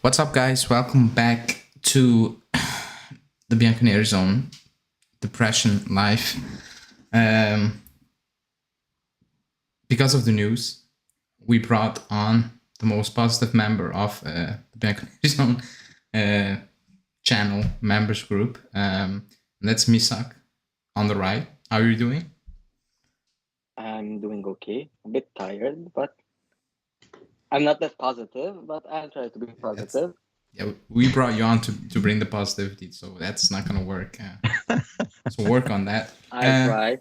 What's up, guys? Welcome back to the Bianconeri Zone Depression Life. Because of the news, we brought on the most positive member of the Bianconeri Zone channel members group. That's Misak on the right. How are you doing? I'm doing okay. A bit tired, but I'm not that positive, but I'll try to be positive. We brought you on to bring the positivity, so that's not gonna work. So work on that. I'll try.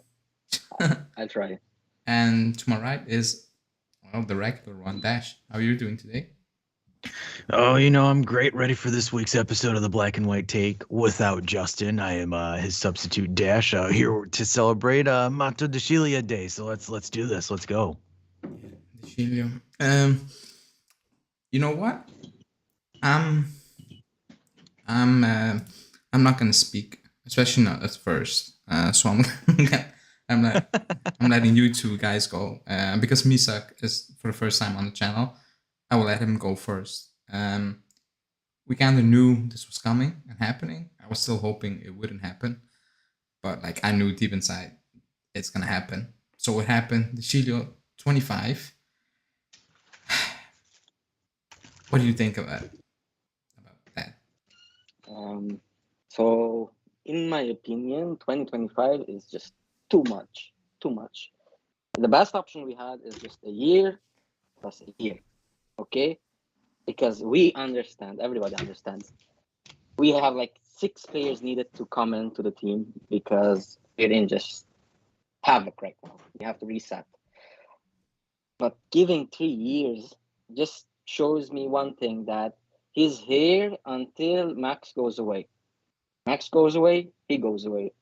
I'll try. And to my right is the regular one, Dash. How are you doing today? Oh, I'm great, ready for this week's episode of the Black and White Take without Justin. I am his substitute Dash here to celebrate Mato de Chilia Day. So let's do this. Let's go. Sciglio. You know what? I'm not gonna speak, especially not at first. So I'm letting you two guys go. Because Misak is for the first time on the channel, I will let him go first. We kind of knew this was coming and happening. I was still hoping it wouldn't happen, but like I knew deep inside it's gonna happen. So what happened? The Sciglio 25. What do you think about that? So, in my opinion, 2025 is just too much. Too much. The best option we had is just a year plus a year. Okay? Because we understand, everybody understands. We have like 6 players needed to come into the team because we didn't just have a right now. We have to reset. But giving 3 years just shows me one thing, that he's here until Max goes away. Max goes away, he goes away.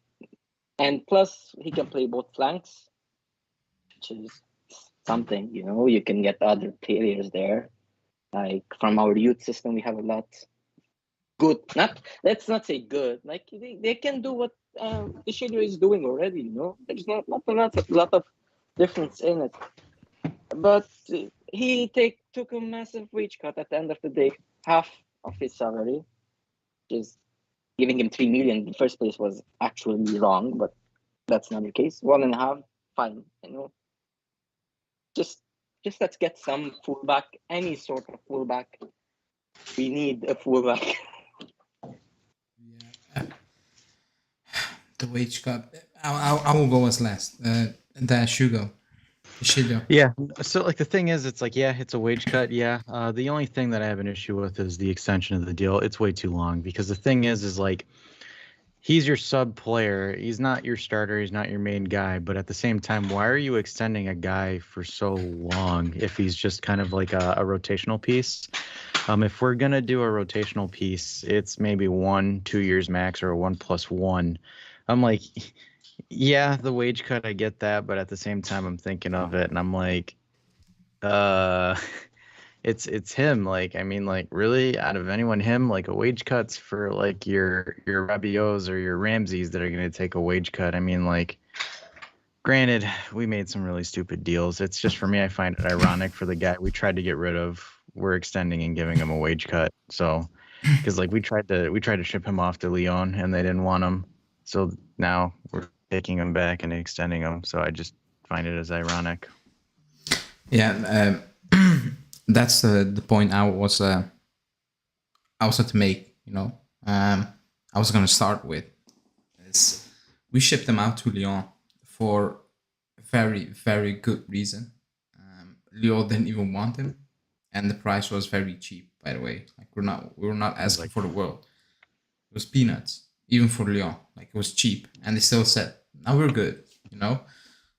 And plus, he can play both flanks, which is something, you can get other players there. Like from our youth system, we have a lot good. Let's not say good. Like they can do what Ishiguro is doing already. There's not a lot of difference in it. But he took a massive wage cut at the end of the day, half of his salary, which is giving him 3 million in the first place was actually wrong, but that's not the case. 1.5, fine, Just let's get some fullback, any sort of fullback. We need a fullback. Yeah. The wage cut. I will go as last. Dash, you go. Yeah. So like the thing is, it's like, yeah, it's a wage cut. Yeah. The only thing that I have an issue with is the extension of the deal. It's way too long because the thing is like, he's your sub player. He's not your starter. He's not your main guy. But at the same time, why are you extending a guy for so long if he's just kind of like a rotational piece? If we're going to do a rotational piece, it's maybe 1-2 years max or a 1+1. I'm like, yeah, the wage cut, I get that. But at the same time, I'm thinking of it and I'm like, it's him. Like, I mean, like, really, out of anyone, him, like a wage cuts for like your Rabios or your Ramses that are going to take a wage cut. I mean, like, granted, we made some really stupid deals. It's just, for me, I find it ironic for the guy we tried to get rid of, we're extending and giving him a wage cut. So, because like we tried to ship him off to Lyon and they didn't want him. So now we're taking him back and extending him. So I just find it as ironic. Yeah, that's the point I was to make. I was gonna start with is we shipped them out to Lyon for a very, very good reason. Lyon didn't even want him, and the price was very cheap. By the way, like we were not asking for the world. It was peanuts, even for Lyon. Like it was cheap, and they still said, "Now we're good."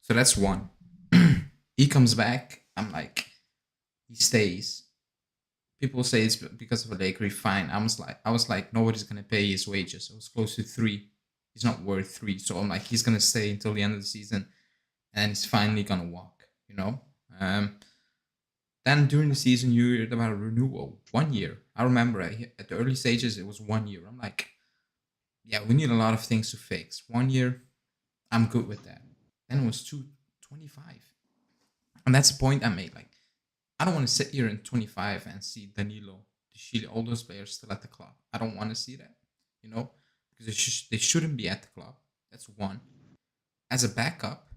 So that's one. He comes back. I'm like, he stays. People say it's because of Allegri. Fine. I was like, nobody's gonna pay his wages. It was close to 3. He's not worth 3. So I'm like, he's gonna stay until the end of the season, and he's finally gonna walk. Then during the season, you heard about a renewal, 1 year. I remember at the early stages, it was 1 year. I'm like, yeah, we need a lot of things to fix. 1 year, I'm good with that. Then it was 225, and that's the point I made. Like, I don't want to sit here in 25 and see Danilo all those players still at the club. I don't want to see that, because they shouldn't be at the club. That's one. As a backup,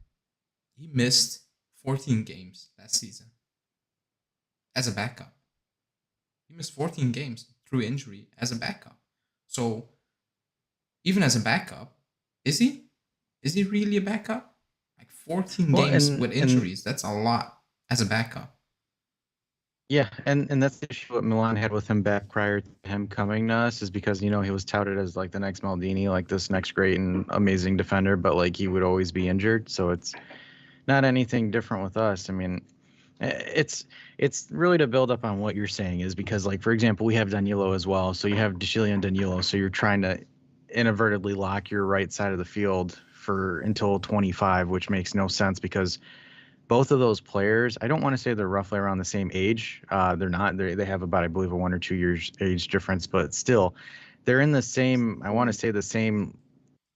he missed 14 games last season. As a backup, he missed 14 games through injury as a backup. So even as a backup, is he really a backup? Like 14 games with injuries, that's a lot as a backup. Yeah, and that's the issue what Milan had with him back prior to him coming to us, is because he was touted as like the next Maldini, like this next great and amazing defender, but like he would always be injured. So it's not anything different with us. I mean, it's really to build up on what you're saying, is because, like, for example, we have Danilo as well. So you have De Sciglio and Danilo. So you're trying to inadvertently lock your right side of the field for until 25, which makes no sense because both of those players, I don't want to say they're roughly around the same age. They're not. They have about, I believe, a 1 or 2 years age difference, but still, they're in the same, I want to say the same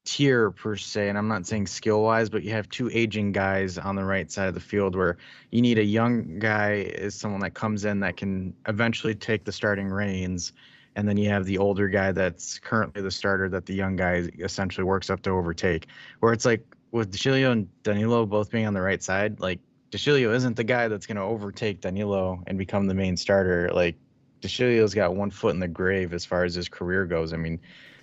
tier per se, and I'm not saying skill wise, but you have two aging guys on the right side of the field where you need a young guy as someone that comes in that can eventually take the starting reins, and then you have the older guy that's currently the starter that the young guy essentially works up to overtake. Where it's like with De Sciglio and Danilo both being on the right side, like De Sciglio isn't the guy that's going to overtake Danilo and become the main starter. Like De Sciglio's got 1 foot in the grave as far as his career goes. I mean,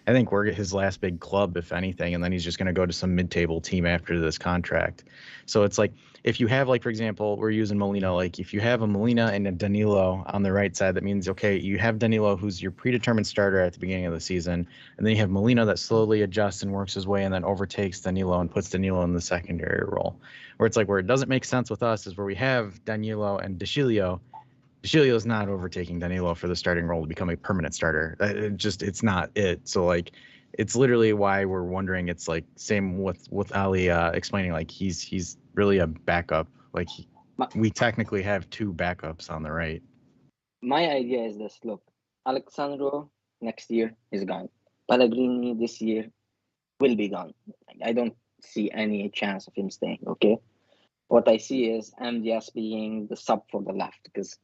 I think we're his last big club, if anything, and then he's just going to go to some mid-table team after this contract. So it's like, if you have, like, for example, we're using Molina. Like, if you have a Molina and a Danilo on the right side, that means, okay, you have Danilo, who's your predetermined starter at the beginning of the season, and then you have Molina that slowly adjusts and works his way and then overtakes Danilo and puts Danilo in the secondary role. Where it's like, where it doesn't make sense with us is where we have Danilo and De Sciglio. De Sciglio is not overtaking Danilo for the starting role to become a permanent starter. It's not it. So, like, it's literally why we're wondering. It's like same with Ali explaining, like, he's really a backup. Like, we technically have 2 backups on the right. My idea is this: look, Alexandro next year is gone. Pellegrini this year will be gone. I don't see any chance of him staying. Okay, what I see is MDS being the sub for the left, because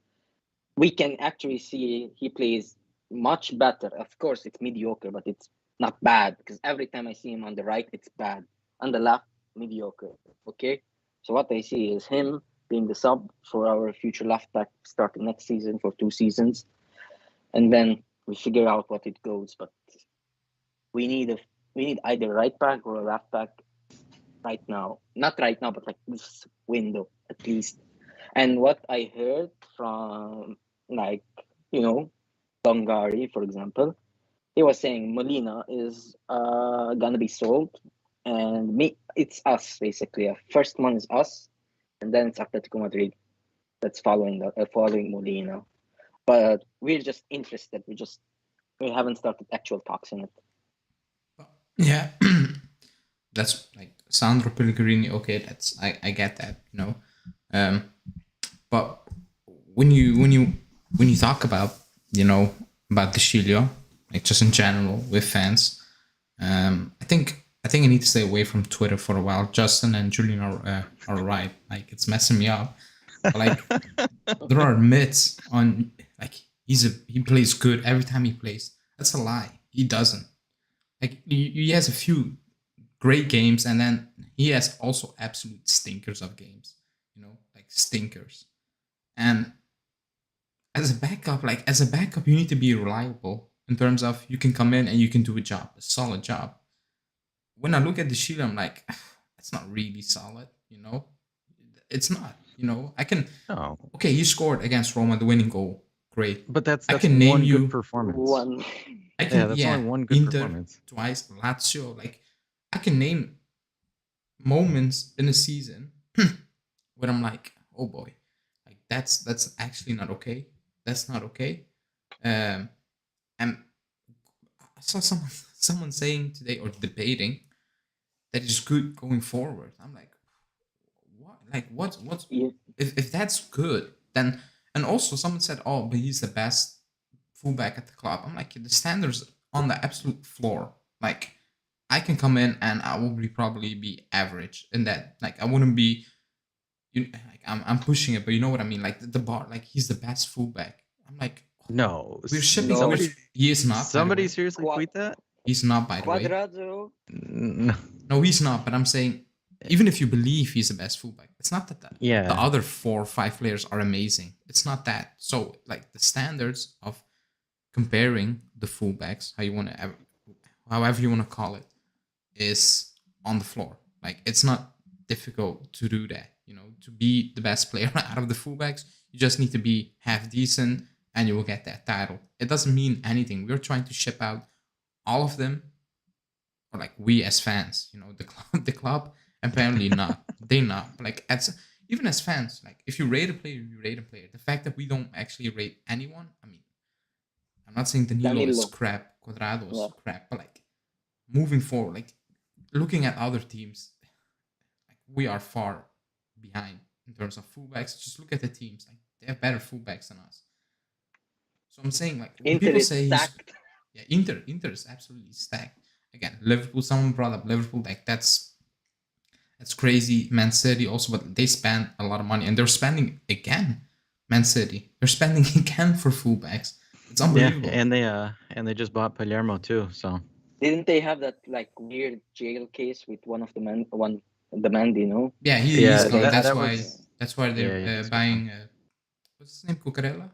we can actually see he plays much better. Of course, it's mediocre, but it's not bad, because every time I see him on the right, it's bad. On the left, mediocre. Okay, so what I see is him being the sub for our future left back starting next season for 2 seasons, and then we figure out what it goes. But we need either right back or a left back right now. Not right now, but like this window at least. And what I heard from, like, Dongari, for example, he was saying Molina is gonna be sold, and it's us basically. First one is us, and then it's Atletico Madrid that's following Molina. But we're just interested. We haven't started actual talks in it. Yeah, that's like Sandro Pellegrini. Okay, that's I get that, but when you talk about about De Sciglio, like just in general with fans, I think I need to stay away from Twitter for a while. Justin and Julian are right. Like, it's messing me up. But, like, there are myths on, like, he plays good every time he plays. That's a lie. He doesn't. Like, he has a few great games, and then he has also absolute stinkers of games. Like stinkers. And as a backup, you need to be reliable in terms of you can come in and you can do a solid job. When I look at the sheet, I'm like, that's not really solid, It's not, I can. Oh, okay, you scored against Roma, the winning goal, great. but that's I can name one you good performance. One. I can, that's only one good Inter, performance. Twice, Lazio. Like, I can name moments in a season where I'm like, oh boy, like that's actually not okay. That's not okay. And I saw someone saying today, or debating, that is good going forward. I'm like, what? Like, what's Yeah. if that's good, then. And also someone said, oh, but he's the best fullback at the club. I'm like, the standards on the absolute floor. Like, I can come in and I will probably be average in that. Like, I wouldn't be, like, I'm pushing it, but you know what I mean? Like, the bar, like, he's the best fullback. I'm like, No. We're shipping. No. He is not. by the Somebody way. seriously tweet that? He's not, by the way. Quadrado. No. No, he's not. But I'm saying, even if you believe he's the best fullback, it's not that Yeah. the other 4 or 5 players are amazing. It's not that. So, like, the standards of comparing the fullbacks, however you want to call it, is on the floor. Like, it's not difficult to do that. You know, to be the best player out of the fullbacks, you just need to be half decent, and you will get that title. It doesn't mean anything. We're trying to ship out all of them, or like we as fans, you know, the club apparently not. They not. Like, even as fans, like, if you rate a player, you rate a player. The fact that we don't actually rate anyone, I mean, I'm not saying Danilo is crap, Cuadrado is crap, but like, moving forward, like, looking at other teams, like, we are far behind in terms of fullbacks. Just look at the teams, like, they have better fullbacks than us. So I'm saying, like, when people say stacked. Inter is absolutely stacked. Again, Liverpool. Someone brought up Liverpool. Like, that's crazy. Man City also, but they spend a lot of money, and they're spending again. Man City, they're spending again for fullbacks. It's unbelievable. Yeah, and they just bought Palermo too. So didn't they have that like weird jail case with one of the men? The man, you know? Yeah, he's gone. That's why they're buying. What's his name? Cucurella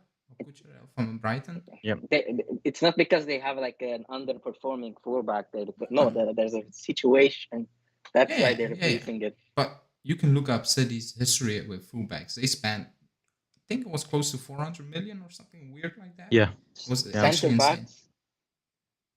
from Brighton. Yep. It's not because they have like an underperforming fullback. There's a situation. That's why they're replacing it. But you can look up City's history with fullbacks. They spent, I think it was close to 400 million or something weird like that. Yeah. It was actually insane.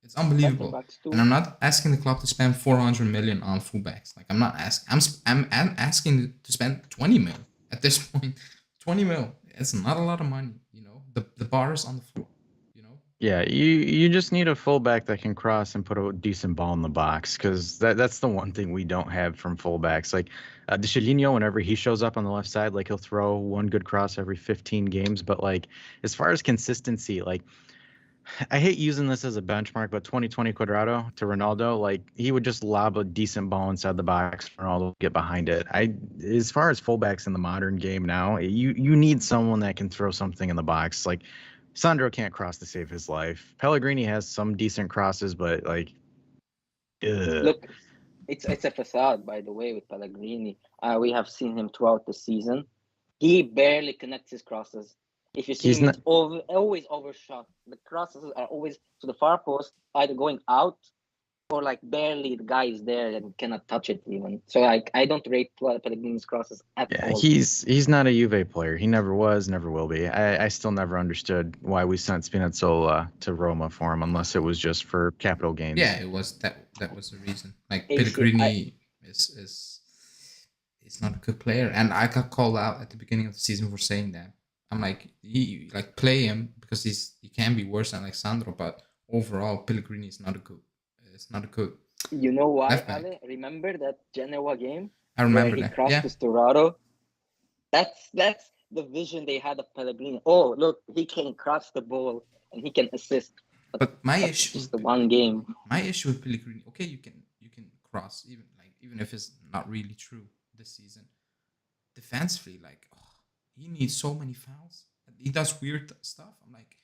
It's unbelievable. And I'm not asking the club to spend 400 million on fullbacks. Like, I'm not asking. I'm asking to spend 20 mil at this point. 20 mil. It's not a lot of money, you know. The bar is on the floor, you know. Yeah, you just need a fullback that can cross and put a decent ball in the box, because that's the one thing we don't have from fullbacks. Like Sciglio, whenever he shows up on the left side, like, he'll throw one good cross every 15 games. But like, as far as consistency, like, I hate using this as a benchmark, but 2020 Cuadrado to Ronaldo, like, he would just lob a decent ball inside the box for Ronaldo to get behind it. As far as fullbacks in the modern game now, you need someone that can throw something in the box. Like, Sandro can't cross to save his life. Pellegrini has some decent crosses, but like, look, it's a facade, by the way, with Pellegrini. We have seen him throughout the season. He barely connects his crosses. If you see him, it's always overshot. The crosses are always to the far post, either going out or like barely the guy is there and cannot touch it even. So like, I don't rate Pellegrini's crosses at all. He's not a Juve player. He never was, never will be. I still never understood why we sent Spinazzola to Roma for him, unless it was just for capital gains. Yeah, it was that was the reason. Like, Pellegrini is not a good player, and I got called out at the beginning of the season for saying that. I'm like, play him because he can be worse than Alexandro, but overall Pellegrini is not a good. It's not a good. You know why, Ale? Remember that Genoa game? I remember where that. He crossed to Storaro. That's the vision they had of Pellegrini. Oh, look, he can cross the ball and he can assist. But my issue is the one game. My issue with Pellegrini, okay, you can cross even if it's not really true this season. Defensively, like, he needs so many fouls. He does weird stuff. I'm like,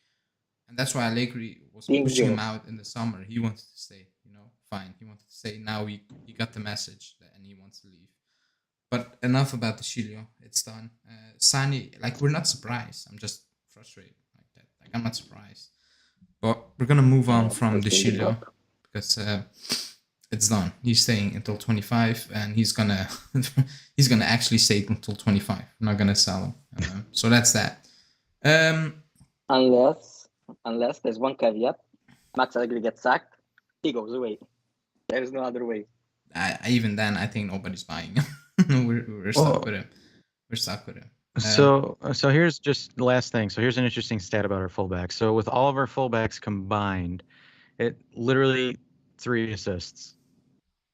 and that's why Allegri was pushing him out in the summer. He wanted to stay, you know, fine. He wanted to stay. Now he got the message and he wants to leave. But enough about the Sciglio. It's done. Sani, like, we're not surprised. I'm just frustrated like that. Like, I'm not surprised. But we're gonna move on from the Sciglio because it's done. He's staying until 25, and he's gonna actually stay until 25. I'm not gonna sell him. So that's that. Unless there's one caveat, Max Allegri gets sacked, he goes away. There is no other way. Even then, I think nobody's buying him. we're stuck with him. We're stuck with him. So here's just the last thing. So here's an interesting stat about our fullbacks. So with all of our fullbacks combined, it literally 3 assists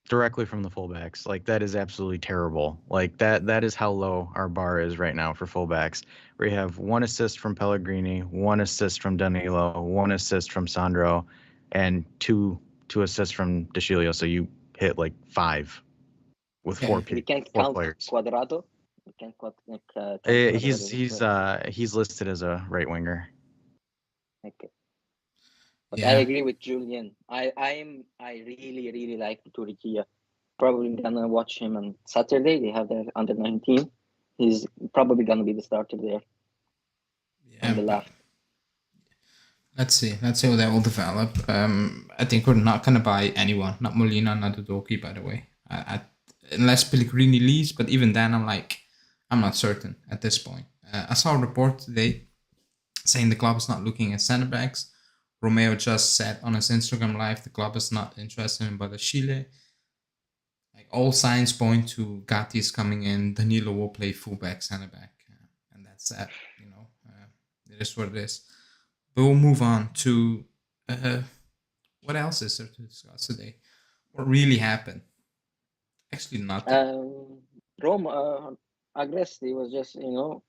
directly from the fullbacks. Like, that is absolutely terrible. Like, that is how low our bar is right now for fullbacks. We have 1 assist from Pellegrini, 1 assist from Danilo, 1 assist from Sandro, and two assists from De Sciglio. So you hit like 5 with 4 people. We can't four count players. Cuadrado. We can't count He's listed as a right winger. Okay. But Yeah. I agree with Julian. I really like Turkiya. Probably gonna watch him on Saturday. They have their under 19. He's probably gonna be the starter there on the But left. let's see how that will develop. I think we're not gonna buy anyone, not Molina, not Udoki, by the way. Unless Pellegrini leaves, but even then, I'm not certain at this point. I saw a report today saying the club is not looking at centre backs. Romeo just said on his Instagram live the club is not interested in Badashile. Like all signs point to Gatti is coming in. Danilo will play fullback, centre back, and that's that. It is what it is. But we'll move on to what else is there to discuss today? What really happened? Actually, nothing. Rome, Agresti was just, no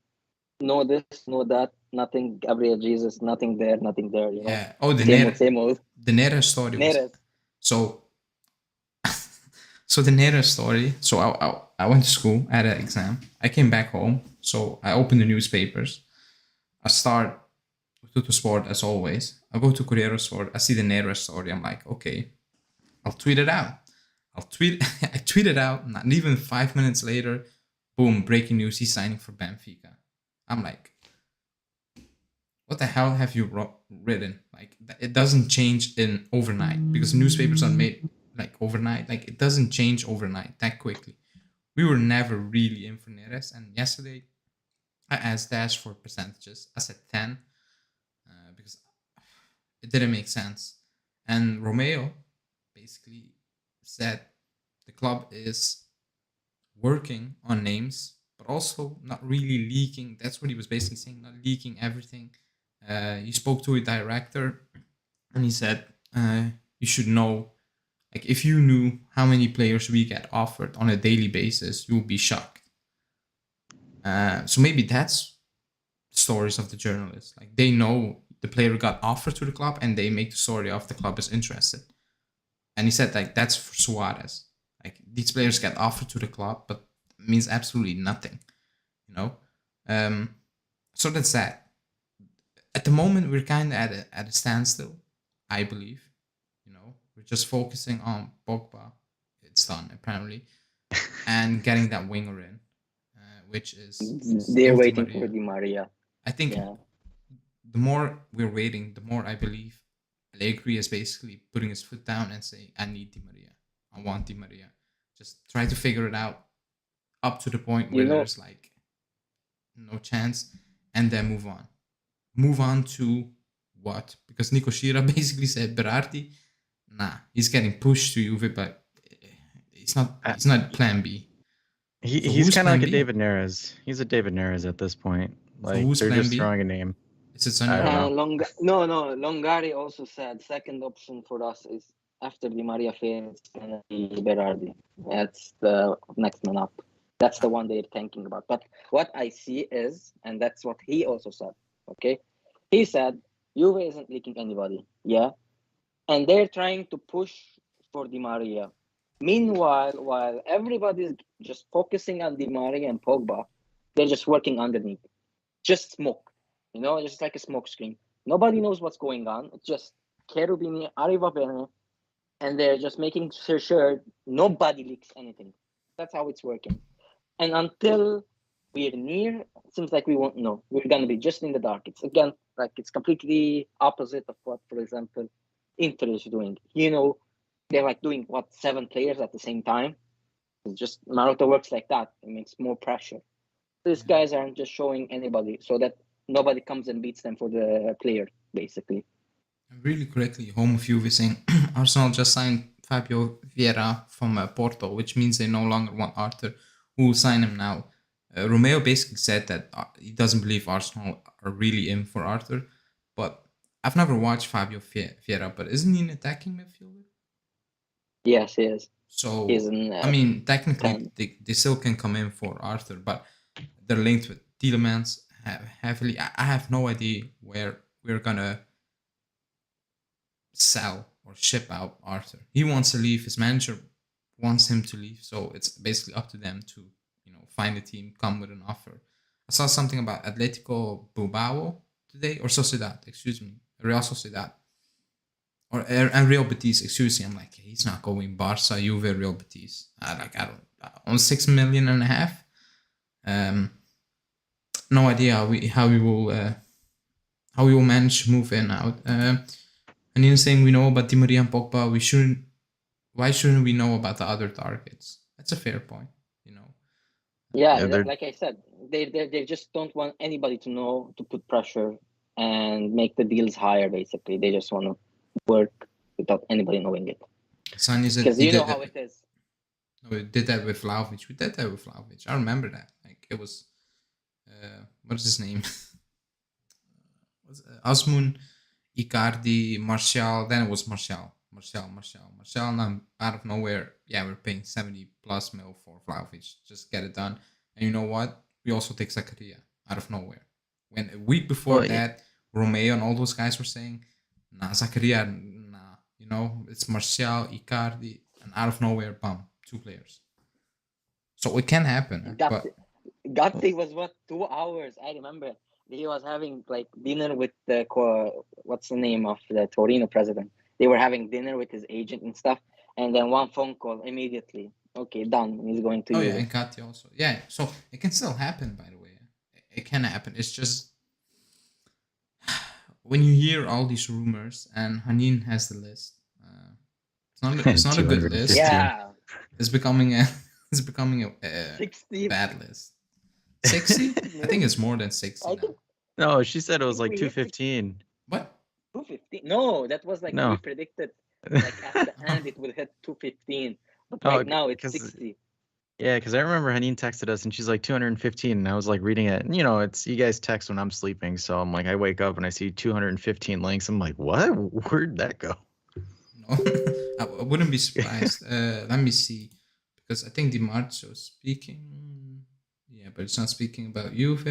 this, no that, nothing. Gabriel Jesus, nothing there, nothing there. Yeah. Oh, Same old. the Nera story was Neres. so. So the Nera story. So I went to school, I had an exam. I came back home. So I opened the newspapers. I start with Tuttosport as always. I go to Corriere Sport. I see the Nera story. I'm like, okay, I'll tweet it out. I tweet it out. Not even 5 minutes later, boom, breaking news. He's signing for Benfica. I'm like, what the hell have you written? Like, it doesn't change in overnight because newspapers are made like overnight. Like, it doesn't change overnight that quickly. We were never really in for Neres. And yesterday, I asked Dash for percentages. I said 10 because it didn't make sense. And Romeo basically said the club is working on names, but also not really leaking. That's what he was basically saying, not leaking everything. He spoke to a director and he said, you should know, like, if you knew how many players we get offered on a daily basis, you would be shocked. So maybe that's stories of the journalists. Like, they know the player got offered to the club and they make the story of the club is interested. And he said, like, that's for Suarez. Like, these players get offered to the club, but it means absolutely nothing, So that's that. At the moment, we're kind of at a standstill, I believe. We're just focusing on Pogba. It's done, apparently. And getting that winger in, which is They're waiting for Di Maria. I think the more we're waiting, the more I believe Allegri is basically putting his foot down and saying, I need Di Maria. I want Di Maria. Just try to figure it out up to the point where there's like no chance and then move on. Move on to what? Because Nico Shira basically said Berardi, he's getting pushed to Juve, but it's not plan B. He's kind of like a David Neres. He's a David Neres at this point. Like, they're just throwing a name. Is it Sonny? No. Longari also said second option for us is after Di Maria fails, it's gonna be Berardi. That's the next man up. That's the one they're thinking about. But what I see is, and that's what he also said. Okay, he said Juve isn't leaking anybody. Yeah, and they're trying to push for Di Maria. Meanwhile, while everybody's just focusing on Di Maria and Pogba, they're just working underneath. Just smoke, just like a smoke screen. Nobody knows what's going on. It's just Cherubini, Arriva Bene, and they're just making sure nobody leaks anything. That's how it's working. And until we're near, it seems like we won't know. We're going to be just in the dark. It's again, like it's completely opposite of what, for example, Inter is doing. They're like doing 7 players at the same time. It's just Marotta works like that. It makes more pressure. These guys aren't just showing anybody so that nobody comes and beats them for the player, basically. Really correctly, home of Juve saying Arsenal just signed Fabio Vieira from Porto, which means they no longer want Arthur, who will sign him now. Romeo basically said that he doesn't believe Arsenal are really in for Arthur, but I've never watched Fabio Vieira, but isn't he an attacking midfielder? Yes, he is. So, I mean, technically, they still can come in for Arthur, but they're linked with Tielemans heavily. I have no idea where we're going to sell or ship out Arthur. He wants to leave. His manager wants him to leave. So it's basically up to them to, find a team, come with an offer. I saw something about Atletico Bilbao today, or Sociedad, excuse me. Real Sociedad. Or and Real Betis, excuse me. I'm like, he's not going Barca, Juve, Real Betis. I don't on 6.5 million. No idea how we will manage to move in and out. And you're saying we know about Di Maria and Pogba. Why shouldn't we know about the other targets? That's a fair point, you know. Yeah, like I said, they just don't want anybody to know, to put pressure and make the deals higher. Basically, they just want to work without anybody knowing it. Because you know how it is. No, we did that with Vlahovic. I remember that. Like it was, what is his name? Asmun, Icardi, Martial. Then it was Martial. And out of nowhere, yeah, we're paying 70+ mil for Vlahovic. Just get it done. And you know what? We also take Zakaria out of nowhere. When a week before that, Romeo and all those guys were saying, nah, Zakaria, nah. You know, it's Martial, Icardi, and out of nowhere, bam, 2 players. So it can happen. Gatti was 2 hours. I remember he was having like dinner with the what's the name of the Torino president. They were having dinner with his agent and stuff, and then one phone call immediately. Okay, done. He's going to. Yeah, and Gatti also. Yeah, so it can still happen. By the way, it can happen. It's just when you hear all these rumors, and Hanin has the list. It's not a good list. Yeah, it's becoming a bad list. 60? I think it's more than 60 now. No, she said it was like 215. What? 215? No, that was like we predicted. Like at the end, it would hit 215. But right now it's 60. Yeah, because I remember Hanin texted us and she's like 215, and I was like reading it. And, you know, it's you guys text when I'm sleeping, so I'm like, I wake up and I see 215 links. I'm like, what? Where'd that go? No, I wouldn't be surprised. Let me see, because I think Di Marzio is speaking. Yeah, but it's not speaking about Juve.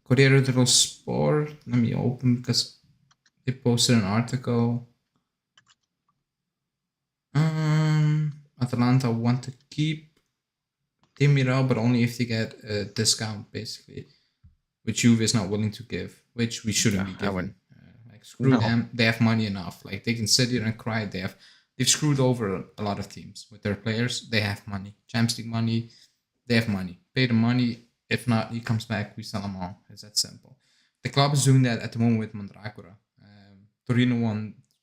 Corriere dello Sport. Let me open because they posted an article. Atalanta want to keep Demiral, but only if they get a discount, basically, which Juve is not willing to give, which we shouldn't be giving. Screw them. They have money enough. Like they can sit here and cry. They've screwed over a lot of teams with their players. They have money. Champions League money. They have money. Pay the money. If not, he comes back. We sell him on. It's that simple. The club is doing that at the moment with Mandragora. Torino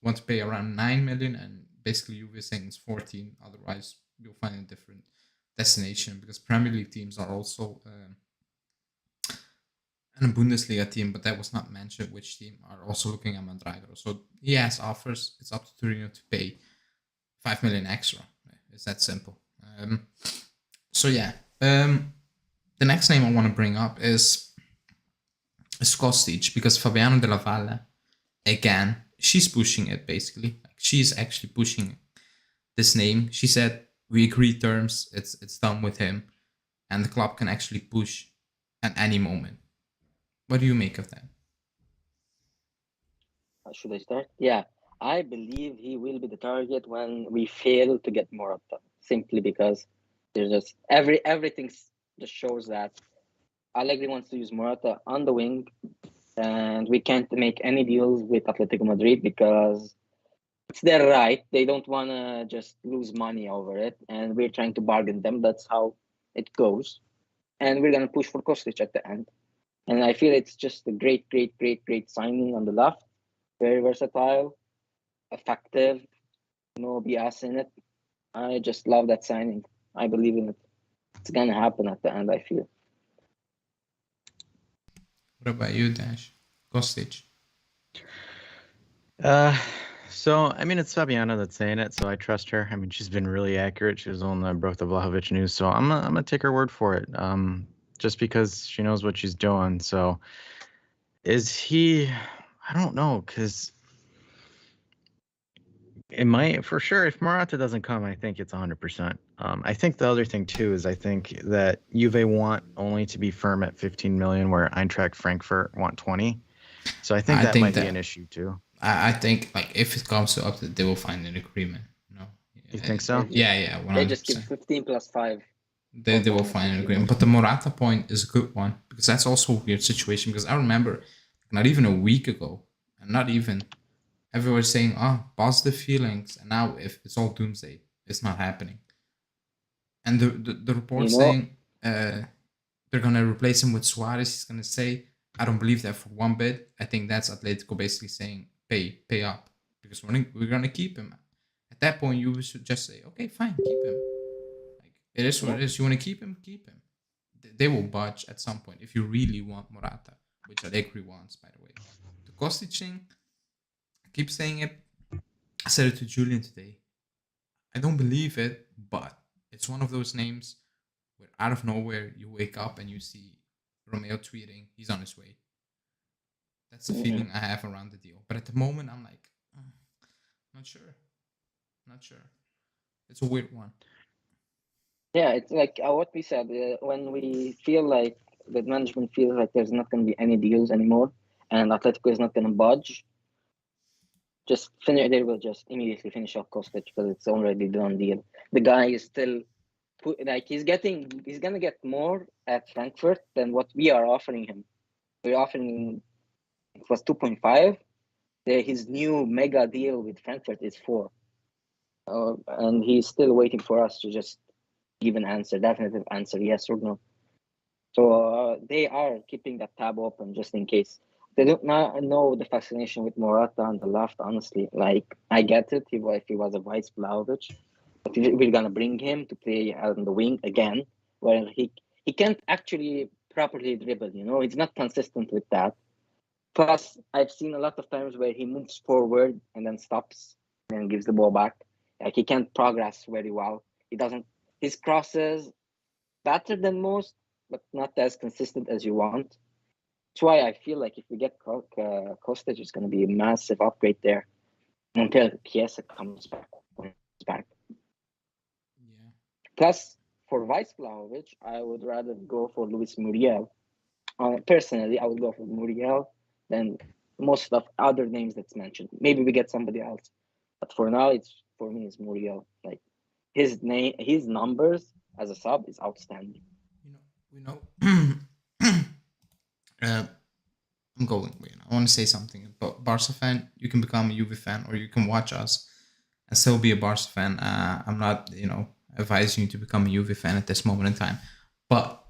want to pay around 9 million, and basically Juve is saying it's 14. Otherwise, you'll find a different destination, because Premier League teams are also and a Bundesliga team, but that was not mentioned, which team are also looking at Mandragora. So he has offers. It's up to Torino to pay 5 million extra. It's that simple. So yeah, the next name I want to bring up is Kostic, because Fabiano Della Valle, again, she's pushing it basically. She's actually pushing this name. She said we agree terms. It's done with him, and the club can actually push at any moment. What do you make of that? Should I start? Yeah, I believe he will be the target when we fail to get Morata, simply because there's just everything just shows that Allegri wants to use Morata on the wing, and we can't make any deals with Atletico Madrid because it's their right. They don't want to just lose money over it, and we're trying to bargain them. That's how it goes, and we're gonna push for Kostic at the end. And I feel it's just a great signing on the left. Very versatile, effective, no BS in it. I just love that signing. I believe in it. It's gonna happen at the end, I feel. What about you, Dash? Kostic? So, I mean, it's Fabiana that's saying it, so I trust her. I mean, she's been really accurate. She was on the broke the Vlahovic news, so I'm gonna take her word for it. Just because she knows what she's doing. So, is he? I don't know, because it might, for sure. If Morata doesn't come, I think it's 100%. I think the other thing too is I think that Juve want only to be firm at 15 million, where Eintracht Frankfurt want 20. So I think that might be an issue too. I think like if it comes to up, they will find an agreement. You think so? Yeah. 100%. They just give 15 plus 5. They will find an agreement. But the Morata point is a good one, because that's also a weird situation. Because I remember not even a week ago, and not even everyone was saying, "Oh, positive feelings," and now if it's all doomsday, it's not happening. And the report You know, saying they're gonna replace him with Suarez, he's gonna say, I don't believe that for one bit. I think that's Atletico basically saying, pay up, because we're gonna keep him. At that point, you should just say, okay, fine, keep him. Like, it is what it is. You want to keep him, keep him. They will budge at some point if you really want Morata, which Allegri wants, by the way. The Kostic thing, I keep saying it. I said it to Julian today. I don't believe it, but it's one of those names where out of nowhere you wake up and you see Romeo tweeting he's on his way. That's the feeling I have around the deal. But at the moment, I'm like, not sure. Not sure. It's a weird one. yeah, it's like what we said, when we feel like the management feels like there's not going to be any deals anymore and Atletico is not going to budge, just finish. They will just immediately finish off Kostic because it's already done deal. The guy is still he's gonna get more at Frankfurt than what we are offering him. We're offering, it was 2.5. His new mega deal with Frankfurt is 4. And he's still waiting for us to just give an answer, definitive answer, yes or no. So they are keeping that tab open just in case. They don't know the fascination with Morata on the left, honestly. Like, I get it if he was a vice Vlahovic, but we're going to bring him to play on the wing again, where he can't actually properly dribble, He's not consistent with that. Plus, I've seen a lot of times where he moves forward and then stops and gives the ball back. Like, he can't progress very well. His crosses better than most, but not as consistent as you want. That's why I feel like if we get Kostic, it's going to be a massive upgrade there until Chiesa comes back. Yeah. Plus, for Vice Vlahovic, I would rather go for Luis Muriel. Personally, I would go for Muriel than most of other names that's mentioned. Maybe we get somebody else, but for now, for me, it's Muriel. Like, his numbers as a sub is outstanding. We know. I'm going. I want to say something. But Barca fan, you can become a Juve fan, or you can watch us and still be a Barca fan. I'm not, advising you to become a Juve fan at this moment in time. But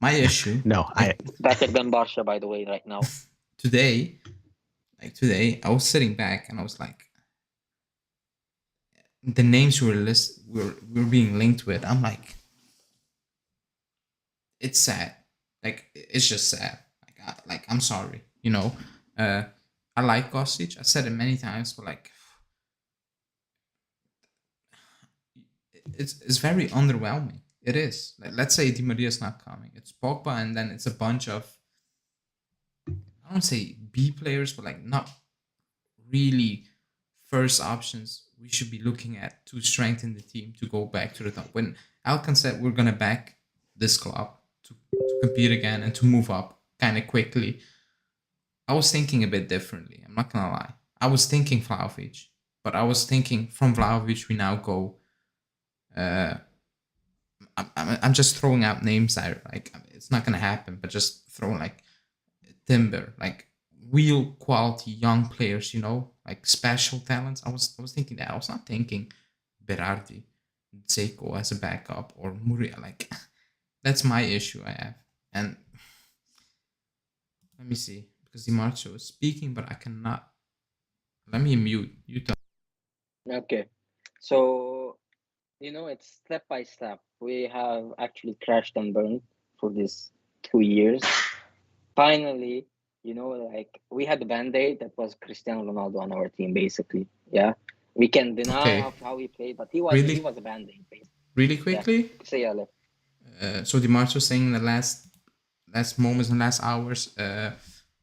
my issue. No, it's better than Barca, by the way, right now. Today, I was sitting back and I was like, the names we're being linked with. I'm like, it's sad. Like, it's just sad. Like I'm sorry. I like Kostic. I said it many times, but like, it's very underwhelming. It is. Like, let's say Di Maria's not coming. It's Pogba, and then it's a bunch of, I don't say B players, but like not really first options we should be looking at to strengthen the team to go back to the top. When Alcan said we're gonna back this club to compete again and to move up kind of quickly, I was thinking a bit differently. I'm not gonna lie. I was thinking Vlahovic, but I was thinking from Vlahovic we now go. I'm just throwing out names there. Like, it's not gonna happen, but just throwing like Timber, like real quality young players, like special talents. I was thinking that. I was not thinking Berardi, Dzeko as a backup, or Muria. Like, that's my issue I have. And let me see, because Di Marzio is speaking, but I cannot. Let me mute. You tell. Okay, so it's step by step. We have actually crashed and burned for these 2 years. Finally, like, we had a band-aid that was Cristiano Ronaldo on our team, basically. Yeah, we can deny of how he played, but he was a band-aid, basically. Really quickly. Yeah. Say Ale. So Di Marzio saying in the last moments and last hours, Di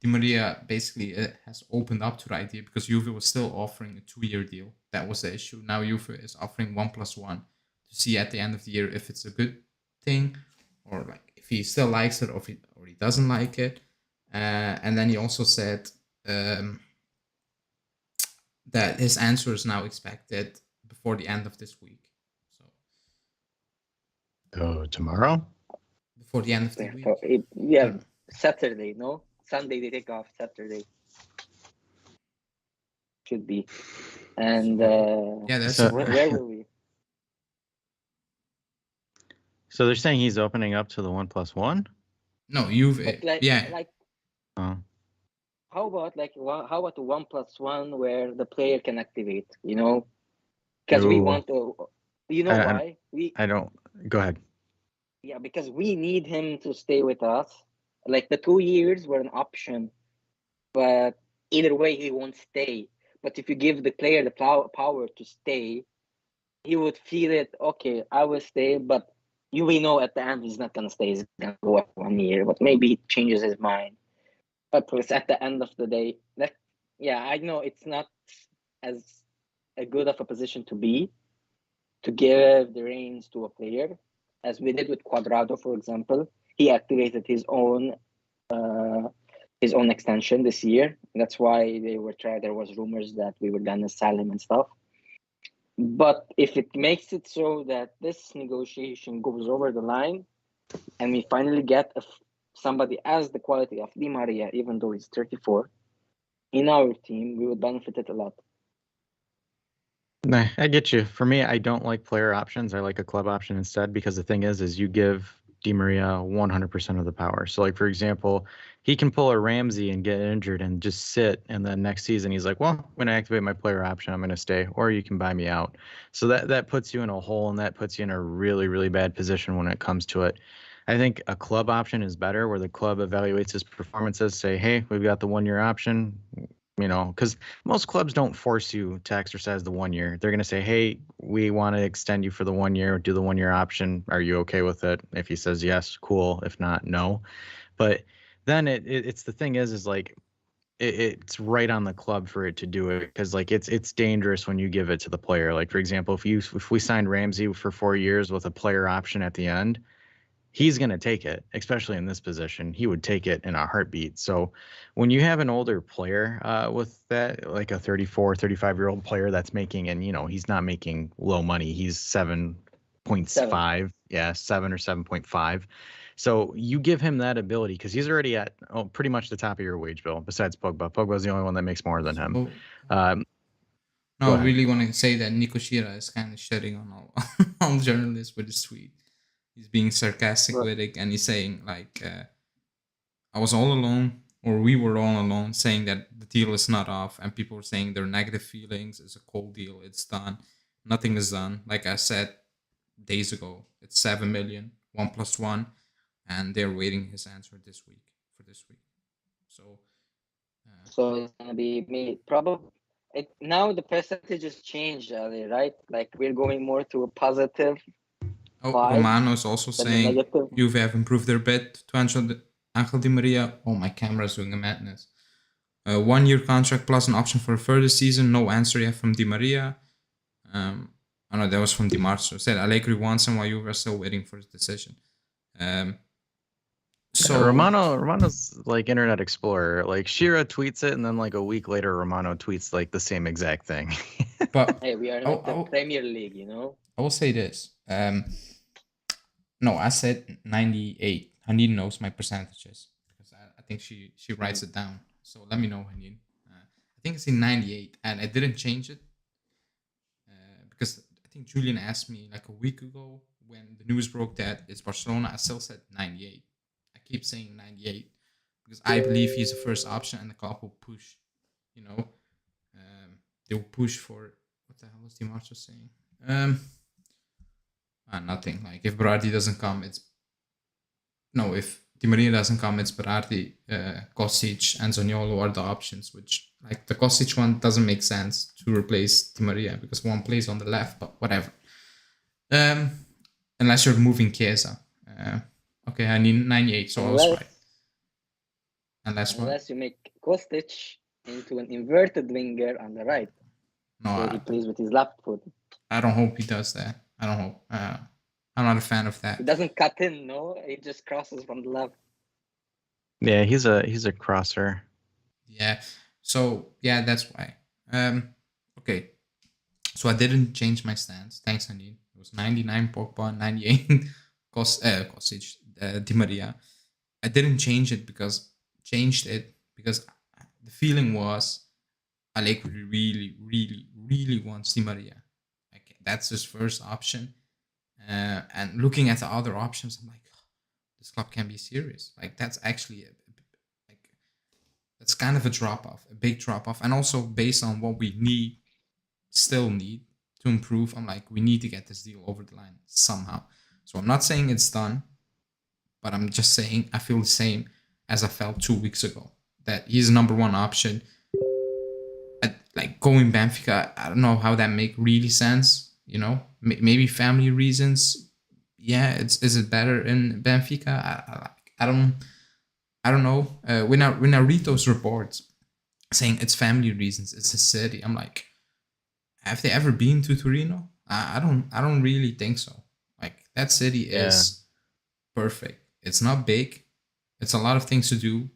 Maria basically has opened up to the idea, because Juve was still offering a 2-year deal. That was the issue. Now Juve is offering 1+1 to see at the end of the year if it's a good thing, or like if he still likes it, or he doesn't like it. And then he also said that his answer is now expected before the end of this week. So tomorrow? Before the end of the week. Saturday, no? Sunday they take off, Saturday should be. And Yeah, that's So- where were we? So they're saying he's opening up to the 1+1. no, you've But like, yeah. Oh, how about the 1+1 where the player can activate? You know, because we Ooh. want to. You know I- why? I don't. Go ahead. Yeah, because we need him to stay with us. Like the 2 years were an option, but either way he won't stay. But if you give the player the power to stay, he would feel it. Okay, I will stay, but we know at the end he's not gonna stay. He's gonna go at 1 year, but maybe he changes his mind. But at the end of the day, I know it's not as a good of a position to be to give the reins to a player, as we did with Cuadrado, for example. He activated his own extension this year. That's why there was rumors that we were gonna sell him and stuff. But if it makes it so that this negotiation goes over the line and we finally get somebody as the quality of Di Maria, even though he's 34, in our team, we would benefit it a lot. Nah, I get you. For me, I don't like player options. I like a club option instead, because the thing is you give Di Maria 100% of the power. So, like, for example, he can pull a Ramsey and get injured and just sit, and then next season he's like, well, I'm going to activate my player option, I'm going to stay, or you can buy me out. So that puts you in a hole, and that puts you in a really, really bad position when it comes to it. I think a club option is better, where the club evaluates his performances, say, hey, we've got the 1-year option, you know, because most clubs don't force you to exercise the 1 year. They're going to say, hey, we want to extend you for the 1 year, do the 1-year option. Are you okay with it? If he says yes, cool. If not, no. But then it's the thing is like, it's right on the club for it to do it, because like it's dangerous when you give it to the player. Like, for example, if we signed Ramsey for 4 years with a player option at the end, he's going to take it, especially in this position. He would take it in a heartbeat. So when you have an older player with that, like a 34, 35-year-old player that's making, and, you know, he's not making low money. He's 7.5. Yeah, 7 or 7.5. So you give him that ability, because he's already at pretty much the top of your wage bill, besides Pogba. Pogba's the only one that makes more than him. No, I really want to say that Nico Shira is kind of shitting on all journalists with his tweet. He's being sarcastic with it, and he's saying, like, I was all alone, or we were all alone, saying that the deal is not off, and people were saying their negative feelings. It's a cold deal. It's done. Nothing is done. Like I said days ago, it's 7 million, 1+1, and they're waiting his answer this week. So it's gonna be me probably. Now the percentages changed, Ali, right? Like we're going more to a positive. Romano is also saying Juve have improved their bid to Angel Di Maria. Oh, my camera is doing a madness. 1-year contract plus an option for a further season. No answer yet from Di Maria. Oh no, that was from Di Marzio. Said Allegri wants him while Juve are still waiting for his decision. So Romano's like Internet Explorer. Like, Shira tweets it, and then like a week later, Romano tweets like the same exact thing. But hey, we are not the Premier League, you know. I will say this. No, I said 98. Hanine knows my percentages, because I think she writes it down. So let me know, Hanine. I think it's in 98, and I didn't change it because I think Julian asked me like a week ago when the news broke that it's Barcelona. I still said 98. I keep saying 98 because I believe he's the first option, and the club will push. You know, they will push for what the hell was Di Marzio saying? Nothing. Like if Berardi doesn't come, if Di Maria doesn't come, it's Berardi, Kostic, and Zaniolo are the options. Which, like, the Kostic one doesn't make sense to replace Di Maria because one plays on the left, but whatever. Unless you're moving Chiesa. Okay, I need 98, so I was right. Unless you make Kostic into an inverted winger on the right. No, so he plays with his left foot. I don't hope he does that. I don't hope. I'm not a fan of that. He doesn't cut in, no? He just crosses from the left. Yeah, he's a crosser. Yeah. So yeah, that's why. Okay. So I didn't change my stance. Thanks, Hanine. It was 99 Pogba, 98 Kostic, Di Maria. I didn't change it because changed it because the feeling was Allegri really, really, really wants Di Maria. Like that's his first option. And looking at the other options, I'm like, this club can be serious. Like that's actually like that's kind of a drop off, a big drop off, and also based on what we still need to improve. I'm like, we need to get this deal over the line somehow. So I'm not saying it's done, but I'm just saying I feel the same as I felt 2 weeks ago that he's number one option. Like going Benfica, I don't know how that make really sense. You know, maybe family reasons. Yeah, is it better in Benfica? I don't know. When I read those reports saying it's family reasons, it's a city, I'm like, have they ever been to Torino? I don't really think so. Like that city is perfect. It's not big. It's a lot of things to do.